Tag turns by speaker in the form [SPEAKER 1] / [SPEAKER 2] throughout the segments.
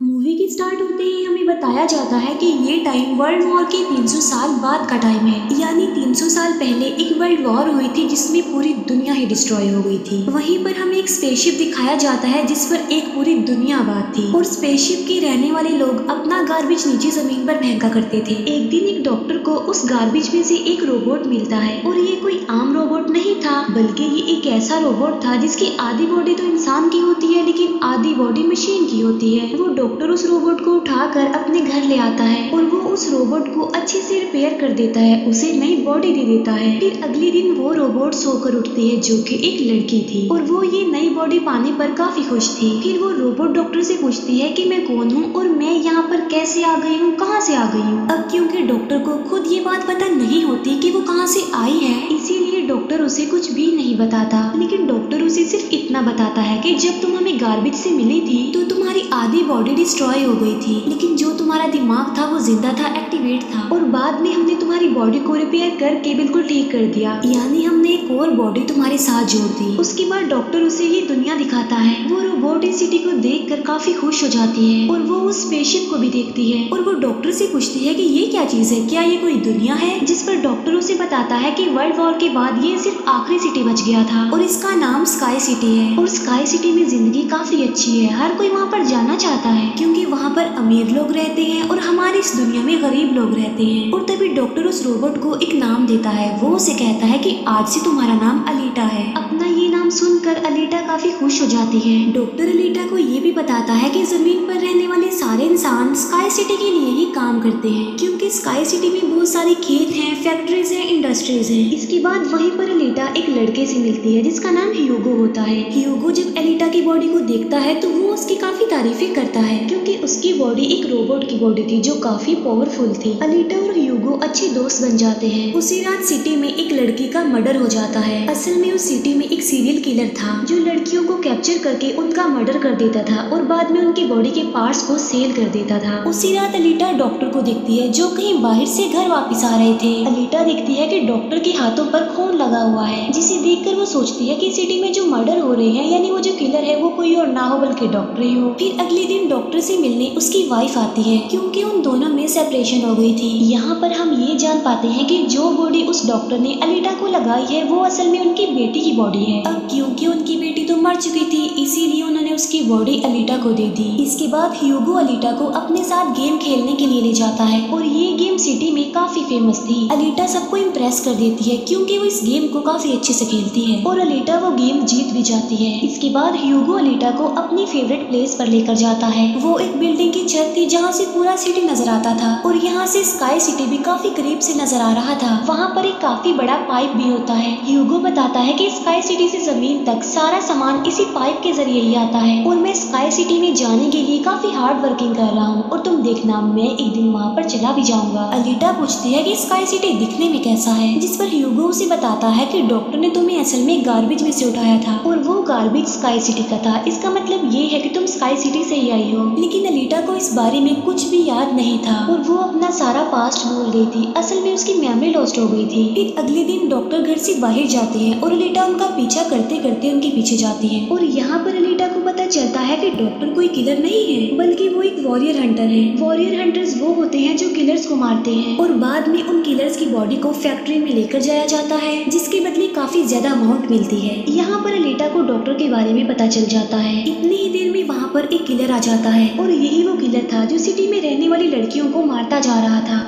[SPEAKER 1] Movie की start होते ही हमें बताया जाता है कि ये टाइम वर्ल्ड वॉर के 300 साल बाद का टाइम है। यानी 300 साल पहले एक वर्ल्ड वॉर हुई थी जिसमें पूरी दुनिया ही डिस्ट्रॉय हो गई थी। वहीं पर हमें एक स्पेसशिप दिखाया जाता है जिस पर एक पूरी दुनिया आबाद थी और स्पेसशिप के रहने वाले लोग अपना गार्बेज नीचे जमीन पर फेंका करते थे। एक दिन एक डॉक्टर को उस गार्बेज में से एक रोबोट मिलता है और ये कोई आम रोबोट नहीं था, बल्कि ये एक ऐसा रोबोट था जिसकी आधी बॉडी तो इंसान की होती है लेकिन आधी बॉडी मशीन की होती है। वो डॉक्टर उस रोबोट को उठाकर अपने घर ले आता है और वो उस रोबोट को अच्छे से रिपेयर कर देता है, उसे नई बॉडी दे देता है। फिर अगले दिन वो रोबोट सोकर उठती है जो कि एक लड़की थी और वो ये नई बॉडी पाने पर काफी खुश थी। फिर वो रोबोट डॉक्टर से पूछती है कि मैं कौन हूँ और मैं यहाँ पर कैसे आ गई हूँ, कहाँ से आ गई हूँ। अब क्योंकि डॉक्टर को खुद ये बात पता नहीं होती कि वो कहाँ से आई है, इसीलिए डॉक्टर उसे कुछ भी नहीं बताता। लेकिन डॉक्टर उसे सिर्फ इतना बताता है कि जब तुम हमें गार्बेज से मिली थी तो तुम्हारी आधी बॉडी डिस्ट्रॉय हो गई थी, लेकिन जो तुम्हारा दिमाग था वो जिंदा था, एक्टिवेट था, और बाद में हमने तुम्हारी बॉडी को रिपेयर करके बिल्कुल ठीक कर दिया। यानी हमने एक और बॉडी तुम्हारे साथ जोड़ दी। उसके बाद डॉक्टर उसे ये दुनिया दिखाता है। वो रोबोट इस सिटी को देखकर काफी खुश हो जाती है और वो उस स्पेसशिप को भी देखती है और वो डॉक्टर से पूछती है कि ये क्या चीज है, क्या ये कोई दुनिया है। जिस पर डॉक्टर उसे बताता है कि वर्ल्ड वॉर के बाद ये सिर्फ आखिरी सिटी बच गया था और इसका नाम स्काई सिटी है। और स्काई सिटी में जिंदगी काफी अच्छी है, हर कोई वहाँ पर जाना चाहता है क्योंकि वहाँ पर अमीर लोग रहते हैं और हमारी इस दुनिया में गरीब लोग रहते हैं। और तभी डॉक्टर उस रोबोट को एक नाम देता है। वो उसे कहता है कि आज से तुम्हारा नाम अलीटा है। अपना ये नाम सुनकर अलीटा काफी खुश हो जाती है। डॉक्टर अलीटा को ये भी बताता है कि जमीन पर रहने वाले सारे इंसान स्काई सिटी के लिए ही काम करते हैं क्योंकि स्काई सिटी में बहुत सारे खेत हैं, फैक्ट्रीज हैं, इंडस्ट्रीज हैं। इसके बाद वहीं पर अलीटा एक लड़के से मिलती है जिसका नाम ह्यूगो होता है। ह्यूगो जब अलीटा की बॉडी को देखता है तो वो उसकी काफी तारीफें करता है क्योंकि उसकी बॉडी एक रोबोट की बॉडी थी जो काफी पावरफुल थी। अलीटा और ह्यूगो अच्छे दोस्त बन जाते हैं। उसी रात सिटी में एक लड़की का मर्डर हो जाता है। असल में उस सिटी में एक सीरियल किलर था जो लड़कियों को कैप्चर करके उनका मर्डर कर देता था और बाद में उनकी बॉडी के पार्ट्स को सेल कर देता था। उसी रात अलीटा डॉक्टर को देखती है जो कहीं बाहर से घर वापस आ रहे थे। अलीटा देखती है कि डॉक्टर के हाथों पर खून लगा हुआ है, जिसे देखकर वो सोचती है कि सिटी में जो मर्डर हो रहे हैं यानी वो जो किलर है वो कोई और ना हो बल्कि डॉक्टर ही हो। फिर अगले दिन डॉक्टर से मिलने उसकी वाइफ आती है क्योंकि उन दोनों में सेपरेशन हो गई थी। यहाँ पर हम ये जान पाते हैं कि जो बॉडी उस डॉक्टर ने अलीटा को लगाई है वो असल में उनकी बेटी की बॉडी है। अब क्योंकि उनकी बेटी तो मर चुकी थी इसीलिए उन्होंने उसकी बॉडी अलीटा को दे दी। इसके बाद ह्यूगो अलीटा को अपने साथ गेम खेलने के लिए ले जाता है और ये गेम सिटी में काफी फेमस थी। अलीटा सबको इम्प्रेस कर देती है क्योंकि वो इस गेम को काफी अच्छे से खेलती है और अलीटा वो गेम जीत भी जाती है। इसके बाद ह्यूगो अलीटा को अपनी फेवरेट प्लेस पर लेकर जाता है। वो एक बिल्डिंग की छत थी जहाँ से पूरा सिटी नजर आता था और यहाँ से स्काई सिटी भी काफी करीब से नजर आ रहा था। वहाँ पर एक काफी बड़ा पाइप भी होता है। ह्यूगो बताता है कि स्काई सिटी से जमीन तक सारा सामान इसी पाइप के जरिए ही आता है और मैं स्काई सिटी में जाने के लिए काफी हार्ड वर्किंग कर रहा हूँ और तुम देखना मैं एक दिन वहाँ पर चला भी जाऊंगा। अलीटा पूछती है कि स्काई सिटी दिखने में कैसा है, जिस पर ह्यूगो उसे बताता है कि डॉक्टर ने तुम्हें असल में गार्बेज में से उठाया था और वो गार्बेज स्काई सिटी का था। इसका मतलब ये है कि तुम स्काई सिटी से ही आई हो। लेकिन अलीटा को इस बारे में कुछ भी याद नहीं था और वो अपना सारा पास्ट भूल गई थी। असल में उसकी मेमोरी लॉस्ट हो गई थी। फिर अगले दिन डॉक्टर घर से बाहर जाते हैं और अलीटा उनका पीछा करते करते उनके पीछे जाती है और यहाँ पर अलीटा को पता चलता है कि डॉक्टर कोई किलर नहीं है बल्कि वो एक वॉरियर हंटर है। वॉरियर हंटर्स वो होते हैं जो किलर्स को मारते हैं और बाद में उन किलर्स की बॉडी को फैक्ट्री में लेकर जाया जाता है जिसके बदले काफी ज्यादा अमाउंट मिलती है। यहाँ पर अलीटा को डॉक्टर के बारे में पता चल जाता है। इतनी ही देर में वहाँ पर एक किलर आ जाता है और यही वो किलर था जो सिटी में रहने वाली लड़कियों को मारता जा रहा था।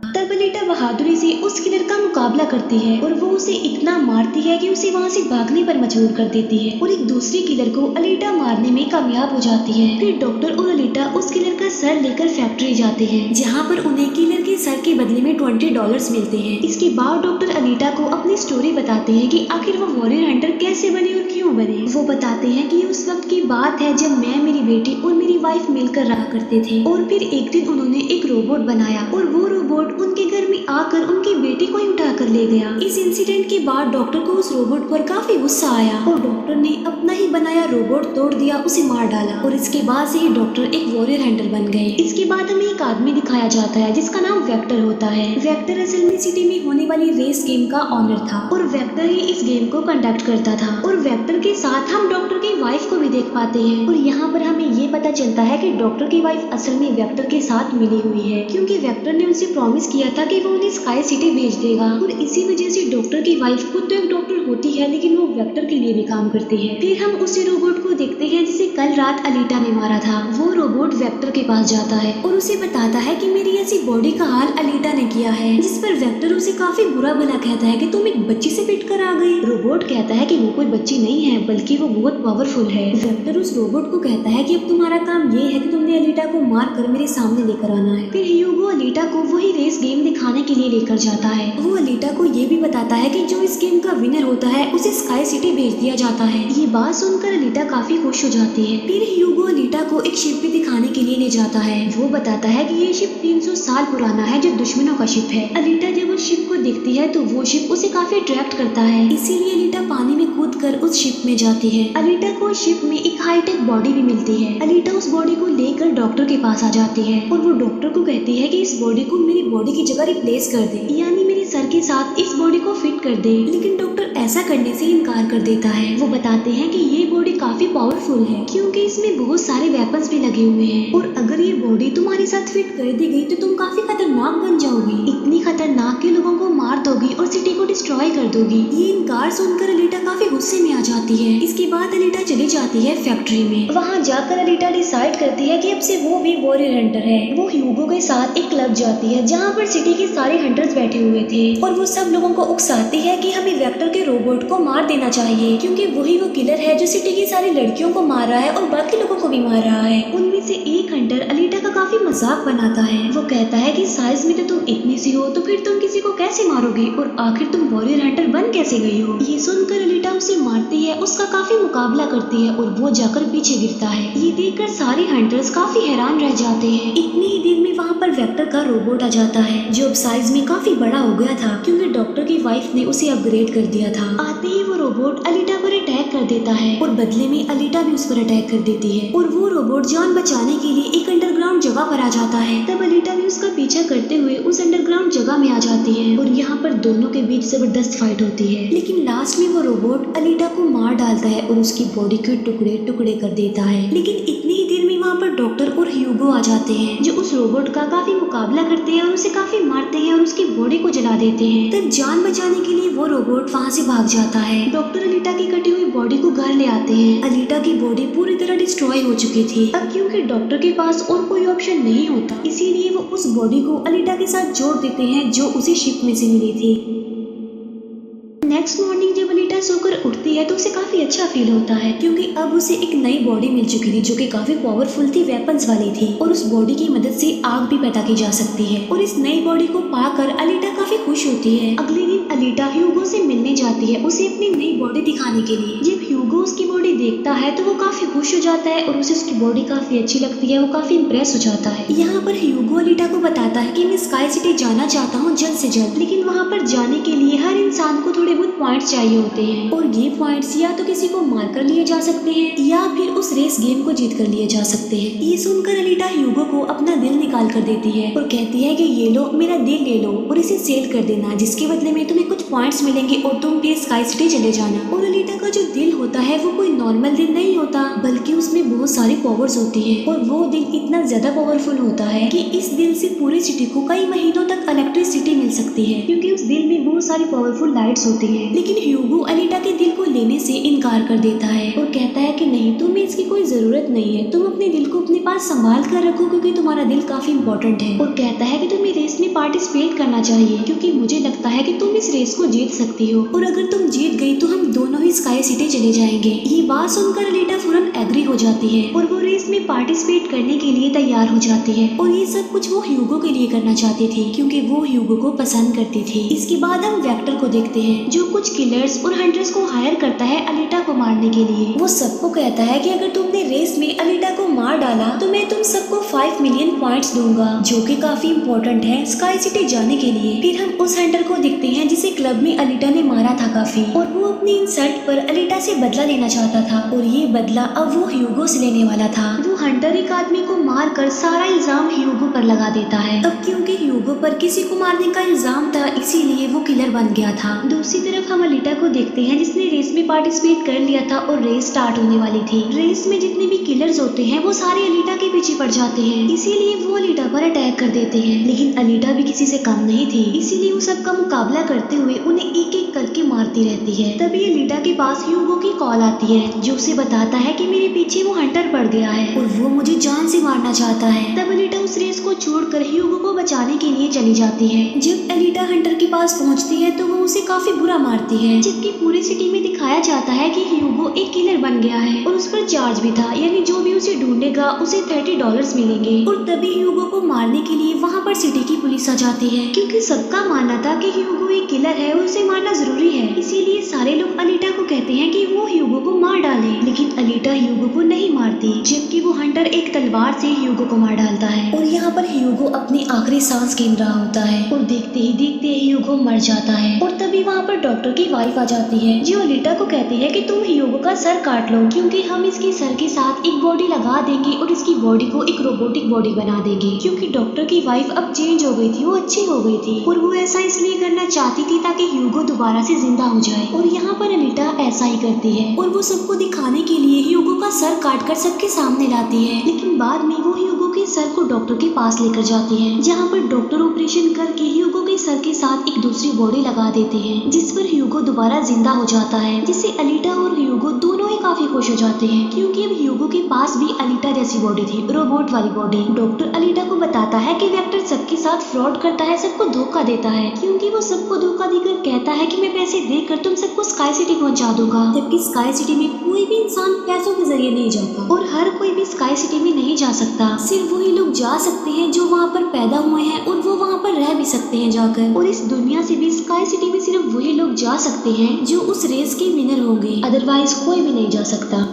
[SPEAKER 1] तब अलीटा बहादुरी से उस किलर का मुकाबला करती है और वो उसे इतना मारती है कि उसे वहाँ से भागने पर मजबूर कर देती है और एक दूसरे किलर को अलीटा मारने में कामयाब हो जाती है। फिर डॉक्टर और अलीटा उस किलर का सर लेकर फैक्ट्री जाते हैं जहाँ पर उन्हें किलर के सर के बदले में $20 मिलते हैं। इसके बाद डॉक्टर अलीटा को अपनी स्टोरी बताते हैं कि आखिर वो वॉरियर हंटर कैसे बने और क्यों बने। वो बताते हैं कि उस वक्त की बात है जब मैं, मेरी बेटी और मेरी वाइफ मिलकर रहा करते थे और फिर एक दिन उन्होंने एक रोबोट बनाया और वो रोबोट उनके घर में आकर उनकी बेटी को ही उठा कर ले गया। इस इंसिडेंट के बाद डॉक्टर को उस रोबोट पर काफी गुस्सा आया और डॉक्टर ने अपना ही बनाया रोबोट तोड़ दिया, उसे मार डाला और इसके बाद से ही डॉक्टर एक वॉरियर हंटर बन गए। इसके बाद हमें एक आदमी दिखाया जाता है जिसका नाम वेक्टर होता है। वेक्टर असल में सिटी में होने वाली रेस गेम का ऑनर था और वेक्टर ही इस गेम को कंडक्ट करता था और वेक्टर के साथ हम डॉक्टर की वाइफ को भी देख पाते हैं और यहाँ पर हमें ये पता चलता है कि डॉक्टर की वाइफ असल में वेक्टर के साथ मिली हुई है, क्योंकि वेक्टर ने उसे प्रॉमिस किया था कि वो उन्हें स्काई सिटी भेज देगा। और इसी वजह से डॉक्टर की वाइफ खुद तो एक डॉक्टर होती है, लेकिन वो वेक्टर के लिए भी काम करती है। फिर हम उसी रोबोट को देखते हैं जिसे कल रात अलीटा ने मारा था। वो रोबोट वेक्टर के पास जाता है और उसे बताता है कि मेरी ऐसी बॉडी का हाल अलीटा ने किया है, जिस पर वेक्टर उसे काफी बुरा भला कहता है कि तुम एक बच्ची से पिट कर आ गई। रोबोट कहता है कि वो कोई बच्ची नहीं है, बल्कि वो बहुत पावरफुल है। वेक्टर उस रोबोट को कहता है कि अब तुम्हारा काम ये है कि तुमने अलीटा को मार कर मेरे सामने लेकर आना है। फिर ह्यूगो अलीटा को वही रेस गेम दिखाने के लिए लेकर जाता है। वो अलीटा को ये भी बताता है कि जो इस गेम का विनर होता है उसे स्काई सिटी भेज दिया जाता है। ये बात सुनकर अलीटा काफी खुश हो जाती है। फिर ह्यूगो अलीटा को एक शिप भी दिखाने के लिए ले जाता है। वो बताता है कि ये शिप 300 साल पुराना है, जो दुश्मनों का शिप है। अलीटा जब उस शिप को देखती है तो वो शिप उसे काफी अट्रैक्ट करता है, इसीलिए अलीटा पानी में कूदकर उस शिप में जाती है। अलीटा को शिप में एक हाईटेक बॉडी भी मिलती है। अलीटा उस बॉडी को लेकर डॉक्टर के पास आ जाती है और वो डॉक्टर को कहती है कि इस बॉडी को मेरी बॉडी की जगह रिप्लेस कर दे, यानी मेरे सर के साथ इस बॉडी को फिट कर दे। लेकिन डॉक्टर ऐसा करने से इनकार कर देता है। वो बताते हैं कि ये बॉडी काफी पावरफुल है, क्योंकि इसमें बहुत सारे वेपन्स भी लगे हुए हैं, और अगर ये बॉडी तुम्हारे साथ फिट कर दी गई तो तुम काफी खतरनाक बन जाओगी। इतनी खतरनाक कि लोगों को मार दोगी और सिटी को डिस्ट्रॉय कर दोगी। ये इनकार सुनकर अलीटा काफी गुस्से में आ जाती है। इसके बाद अलीटा चली जाती है फैक्ट्री में। वहाँ जाकर अलीटा डिसाइड करती है कि अब से वो भी वॉरियर हंटर है। वो ह्यूगो के साथ एक क्लब जाती है जहाँ पर सिटी के सारे हंटर्स बैठे हुए थे, और वो सब लोगों को उकसाती है कि हमें वेक्टर के रोबोट को मार देना चाहिए, क्योंकि वही वो किलर है जो सिटी की सारी लड़कियों को मार रहा है और बाकी लोगों को भी मार रहा है। उनमें से एक हंटर अलीटा का काफी मजाक बनाता है। वो कहता है कि साइज में तो तुम इतनी सी हो, तो फिर तुम किसी को कैसे मारोगे, और आखिर तुम वॉरियर हंटर बन कैसे गई हो। ये सुनकर अलीटा उसे मारती है, उसका काफी मुकाबला करती है और वो जाकर पीछे गिरता है। ये देखकर सारे हंटर्स काफी हैरान रह जाते हैं। इतनी ही देर में वहाँ पर वेक्टर का रोबोट आ जाता है, जो अब साइज में काफी बड़ा हो गया था, क्योंकि डॉक्टर की वाइफ ने उसे अपग्रेड कर दिया था। आते ही वो रोबोट अलीटा पर अटैक कर देता है और बदले में अलीटा भी उस पर अटैक कर देती है, और वो रोबोट जान बचाने के लिए एक अंडरग्राउंड जगह पर आ जाता है। तब अलीटा भी उसका पीछा करते हुए उस अंडरग्राउंड जगह में आ जाती है, और यहाँ पर दोनों के बीच जबरदस्त फाइट होती है। लेकिन लास्ट में वो रोबोट अलीटा को मार डालता है और उसकी बॉडी के टुकड़े टुकड़े कर देता है। लेकिन इतनी ही देर में वहाँ पर डॉक्टर और ह्यूगो आ जाते हैं, जो उस रोबोट का काफी मुकाबला करते हैं और उसे काफी मारते हैं और उसकी बॉडी को जला देते हैं। तब जान बचाने के लिए वो रोबोट वहाँ से भाग जाता है। डॉक्टर अलीटा की कटी हुई बॉडी को घर ले आते हैं। अलीटा की बॉडी पूरी तरह डिस्ट्रॉय हो चुकी थी। अब क्योंकि डॉक्टर के पास और कोई ऑप्शन नहीं होता, इसीलिए वो उस बॉडी को अलीटा के साथ जोड़ देते हैं, जो उसी शिप में से मिली थी। नेक्स्ट मॉर्निंग जब अलीटा सोकर उठती है तो उसे काफी अच्छा फील होता है, क्योंकि अब उसे एक नई बॉडी मिल चुकी थी, जो कि काफी पावरफुल थी, वेपन्स वाली थी, और उस बॉडी की मदद से आग भी पैदा की जा सकती है। और इस नई बॉडी को पाकर अलीटा काफी खुश होती है। अगले दिन अलीटा ह्यूगो से मिलने जाती है, उसे अपनी नई बॉडी दिखाने के लिए। जब ह्यूगो उसकी बॉडी देखता है तो वो काफी खुश हो जाता है और उसे उसकी बॉडी काफी अच्छी लगती है। वो काफी इम्प्रेस हो जाता है। यहाँ पर ह्यूगो अलीटा को बताता है कि मैं स्काई सिटी जाना चाहता हूँ जल्द से जल्द, लेकिन वहाँ पर जाने के लिए हर इंसान को थोड़े बहुत पॉइंट्स चाहिए होते हैं, और ये पॉइंट्स या तो किसी को मार कर लिए जा सकते हैं या फिर उस रेस गेम को जीत कर लिए जा सकते हैं। ये सुनकर अलीटा ह्यूगो को अपना दिल निकाल कर देती है और कहती है कि ये लो, मेरा दिल ले लो और इसे सेल कर देना, जिसके बदले में तुम्हें कुछ पॉइंट्स मिलेंगे और तुम फिर स्काई सिटी चले जाना। और अलीटा का जो दिल होता है वो कोई नॉर्मल दिल नहीं होता, बल्कि उसमें बहुत सारी पावर्स होती है, और वो दिल इतना ज्यादा पावरफुल होता है कि इस दिल से पूरी सिटी को कई महीनों तक इलेक्ट्रिसिटी मिल सकती है, क्योंकि उस दिल में बहुत सारी पावरफुल लाइट्स होती है। लेकिन ह्यूगो अलीटा के दिल को लेने से इनकार कर देता है और कहता है कि नहीं, तुम्हें इसकी कोई जरूरत नहीं है, तुम अपने दिल को अपने पास संभाल कर रखो, क्योंकि तुम्हारा दिल काफी इम्पोर्टेंट है। और कहता है कि तुम्हें रेस में पार्टिसिपेट करना चाहिए, क्योंकि मुझे लगता है कि तुम इस रेस को जीत सकती हो, और अगर तुम जीत गई तो हम दोनों ही स्काई सिटी चले जाएंगे। ये बात सुनकर अलीटा फौरन एग्री हो जाती है और वो रेस में पार्टिसिपेट करने के लिए तैयार हो जाती है। और ये सब कुछ वो ह्यूगो के लिए करना चाहती थी, क्योंकि वो ह्यूगो को पसंद करती थी। इसके बाद हम वेक्टर को देखते हैं, जो कुछ किलर्स और हंटर्स को हायर करता है अलीटा को मारने के लिए। वो सबको कहता है कि अगर तुमने रेस में अलीटा को मार डाला तो मैं तुम सबको 5 मिलियन पॉइंट्स दूंगा, जो कि काफी इम्पोर्टेंट है स्काई सिटी जाने के लिए। फिर हम उस हंटर को देखते हैं जिसे क्लब में अलीटा ने मारा था काफी, और वो अपनी इंसल्ट पर अलीटा से बदला लेना चाहता था, और ये बदला अब वो ह्यूगो से लेने वाला था। वो हंटर एक आदमी को मार कर सारा इल्जाम ह्यूगो पर लगा देता है। अब क्योंकि ह्यूगो पर किसी को मारने का इल्जाम था, इसीलिए वो किलर बन गया था। दूसरी तरफ हम अलीटा को देखते हैं जिसने रेस में पार्टिसिपेट कर लिया था और रेस स्टार्ट होने वाली थी। रेस में जितने भी किलर्स होते हैं वो सारे सारे अलीटा के पीछे पड़ जाते हैं, इसीलिए वो अलीटा पर अटैक कर देते हैं। लेकिन अलीटा भी किसी से कम नहीं थी, इसीलिए वो सबका मुकाबला करते हुए उन्हें एक एक करके मारती रहती है। तभी अलीटा के पास ह्यूगो की कॉल आती है, जो उसे बताता है कि मेरे पीछे वो हंटर पड़ गया है और वो मुझे जान से मारना चाहता है। तब अलीटा उस रेस को छोड़कर ह्यूगो को बचाने के लिए चली जाती है। जब अलीटा हंटर के पास पहुंचती है तो वो उसे काफी बुरा मारती है, जबकि पूरी सिटी में दिखाया जाता है कि ह्यूगो एक किलर बन गया है और उस पर चार्ज भी था, यानी जो भी उसे ढूंढेगा उसे $30 मिलेंगे। और तभी ह्यूगो को मारने के लिए वहाँ पर सिटी की पुलिस आ जाती है, क्योंकि सबका मानना था कि ह्यूगो एक किलर है और उसे मारना जरूरी है। इसीलिए सारे लोग अलीटा को कहते हैं कि वो ह्यूगो को मार डाले, लेकिन अलीटा ह्यूगो को नहीं मारती, जबकि वो हंटर एक तलवार से ह्यूगो को मार डालता है। और यहाँ पर ह्यूगो अपनी आखिरी सांस गिन रहा होता है और देखते ही देखते ह्यूगो मर जाता है। और तभी वहाँ पर डॉक्टर की वाइफ आ जाती है, जो अलीटा को कहती है कि तुम ह्यूगो का सर काट लो, क्योंकि हम इसके सर के साथ एक बॉडी लगा देंगे और इसकी बॉडी को एक रोबोटिक बॉडी बना देंगे। क्योंकि डॉक्टर की वाइफ अब चेंज हो गई थी, वो अच्छी हो गई थी और वो ऐसा इसलिए करना चाहती थी ताकि ह्यूगो दोबारा से जिंदा हो जाए। और यहाँ पर अनीता ऐसा ही करती है और वो सबको दिखाने के लिए ह्यूगो का सर काटकर सबके सामने लाती है। लेकिन बाद में वो ह्यूगो के सर को डॉक्टर के पास लेकर जाती है, जहाँ पर डॉक्टर ऑपरेशन करके ह्यूगो के सर के साथ एक दूसरी बॉडी लगा देते हैं, जिस पर ह्यूगो दोबारा जिंदा हो जाता है, जिससे अलीटा और ह्यूगो दोनों ही काफी खुश हो जाते हैं, क्योंकि अब ह्यूगो के पास भी अलीटा जैसी बॉडी थी, रोबोट वाली बॉडी। डॉक्टर अलीटा को बताता है कि वेक्टर सबके साथ फ्रॉड करता है, सबको धोखा देता है, क्योंकि वो सबको धोखा देकर कहता है कि मैं पैसे देकर तुम सबको स्काई सिटी पहुंचा दूंगा, जबकि स्काई सिटी में कोई भी इंसान पैसों के जरिए नहीं जाता और हर कोई भी स्काई सिटी में नहीं जा सकता। सिर्फ वही लोग जा सकते हैं जो वहाँ पर पैदा हुए हैं और वो वहाँ पर रह भी सकते हैं जाकर। और इस दुनिया से भी स्काई सिटी में सिर्फ वही लोग जा सकते हैं जो उस रेस के विनर होंगे, अदरवाइज कोई भी नहीं जा सकता।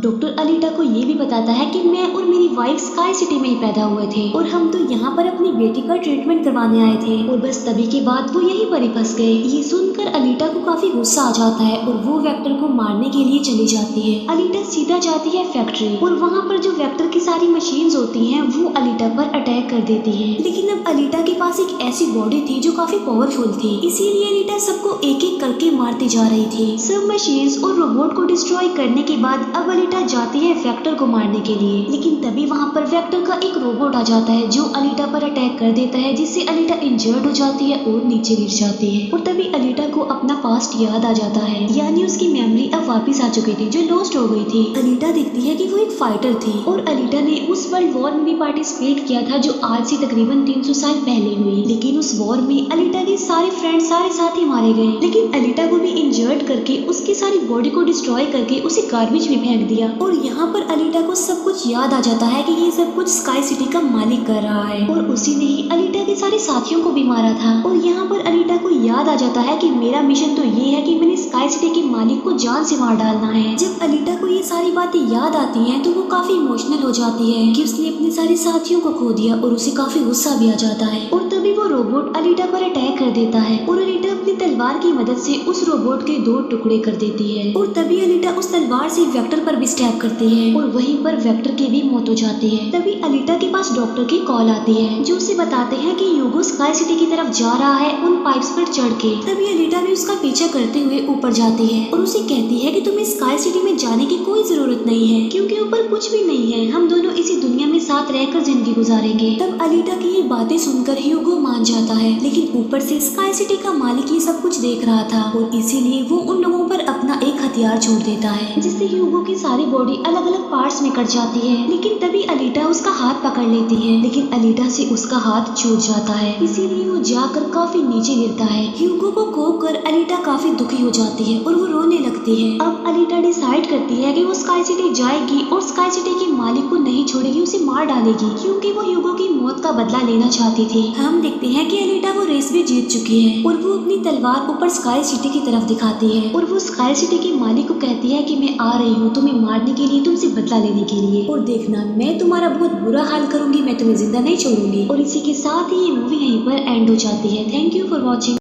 [SPEAKER 1] डॉक्टर अलीटा को ये भी बताता है कि मैं और मेरी वाइफ स्काई सिटी में ही पैदा हुए थे और हम तो यहाँ पर अपनी बेटी का ट्रीटमेंट करवाने आए थे, और बस तभी के बाद वो यहीं पर ही फंस गए। ये सुनकर अलीटा को काफी गुस्सा आ जाता है और वो वेक्टर को मारने के लिए चली जाती है। अलीटा सीधा जाती है फैक्ट्री और वहाँ पर जो वेक्टर की सारी मशीन्स होती हैं वो अलीटा पर अटैक कर देती है। लेकिन अब अलीटा के पास एक ऐसी बॉडी थी जो काफी पावरफुल थी, इसीलिए अलीटा सबको एक एक करके मारती जा रही थी। सब मशीन्स और रोबोट को डिस्ट्रॉय करने के बाद अब अलीटा जाती है वेक्टर को मारने के लिए। लेकिन तभी वहाँ पर वेक्टर का एक रोबोट आ जाता है जो अलीटा पर अटैक कर देता है, जिससे अलीटा इंजर्ड हो जाती है और नीचे गिर जाती है। और तभी अलीटा को अपना पास्ट याद आ जाता है, यानी उसकी मेमोरी अब वापस आ चुकी थी जो लॉस्ट हो गई थी। अलीटा देखती है कि वो एक फाइटर थी और अलीटा ने उस वर्ल्ड वॉर में भी पार्टिसिपेट किया था जो आज से तकरीबन 300 साल पहले हुई। लेकिन उस वॉर में अलीटा के सारे फ्रेंड्स सारे साथी मारे गए, लेकिन अलीटा को भी इंजर्ड करके उसकी सारी बॉडी को डिस्ट्रॉय करके उसे गार्बेज में फेंक दिया। और यहाँ पर अलीटा को सब कुछ याद आ जाता है कि ये सब कुछ स्काई सिटी का मालिक कर रहा है और उसी ने ही अलीटा के सारे साथियों को भी मारा था। और यहाँ पर अलीटा को याद आ जाता है कि मेरा मिशन तो ये है कि मैंने स्काई सिटी के मालिक को जान से मार डालना है। जब अलीटा को ये सारी बातें याद आती हैं तो वो काफी इमोशनल हो जाती है कि उसने अपने सारे साथियों को खो दिया और उसे काफी गुस्सा भी आ जाता है। और तभी वो रोबोट अलीटा पर अटैक कर देता है और अलीटा अपनी तलवार की मदद से उस रोबोट के 2 टुकड़े कर देती है। और तभी अलीटा उस तलवार से वेक्टर पर भी स्टैब करती है और वहीं पर वेक्टर की भी मौत हो जाती है। तभी अलीटा के पास डॉक्टर की कॉल आती है, जो उसे बताते हैं कि ह्यूगो स्काई सिटी की तरफ जा रहा है उन पाइप्स पर चढ़ के। तभी अलीटा भी उसका पीछा करते हुए ऊपर जाती है और उसे कहती है कि तुम्हें स्काई सिटी में जाने की कोई जरूरत नहीं है, क्योंकि ऊपर कुछ भी नहीं है, हम दोनों इसी दुनिया में साथ रहकर जिंदगी गुजारेंगे। तब अलीटा की ये बातें सुनकर ह्यूगो मान जाता है, लेकिन ऊपर से स्काई सिटी का मालिक ये सब कुछ देख रहा था और इसीलिए वो उन लोगों पर अपना एक हथियार छोड़ देता है, जिससे ह्यूगो की सारी बॉडी अलग अलग पार्ट्स में कट जाती है। लेकिन तभी अलीटा उसका हाथ पकड़ लेती है, लेकिन अलीटा से उसका हाथ छूट जाता है, इसीलिए वो जाकर काफी नीचे गिरता है। ह्यूगो को खोकर अलीटा काफी दुखी हो जाती है और वो रोने लगती है। अब अलीटा डिसाइड करती है कि वो स्काई सिटी जाएगी और स्काई सिटी के मालिक को नहीं छोड़ेगी, उसे मार डालेगी, क्योंकि वो ह्यूगो की मौत का बदला लेना चाहती थी। हम देखते हैं कि अलीटा वो रेस भी जीत चुकी है और वो अपनी तलवार ऊपर स्काई सिटी की तरफ दिखाती है और वो स्काई सिटी के मालिक को कहती है कि मैं आ रही हूँ तुम्हें मारने के लिए, तुमसे बदला लेने के लिए, और देखना मैं तुम्हारा बहुत बुरा हाल करूंगी, मैं तुम्हें जिंदा नहीं छोड़ूंगी। और इसी के साथ ही ये मूवी यहीं पर एंड हो जाती है। Thank you for watching.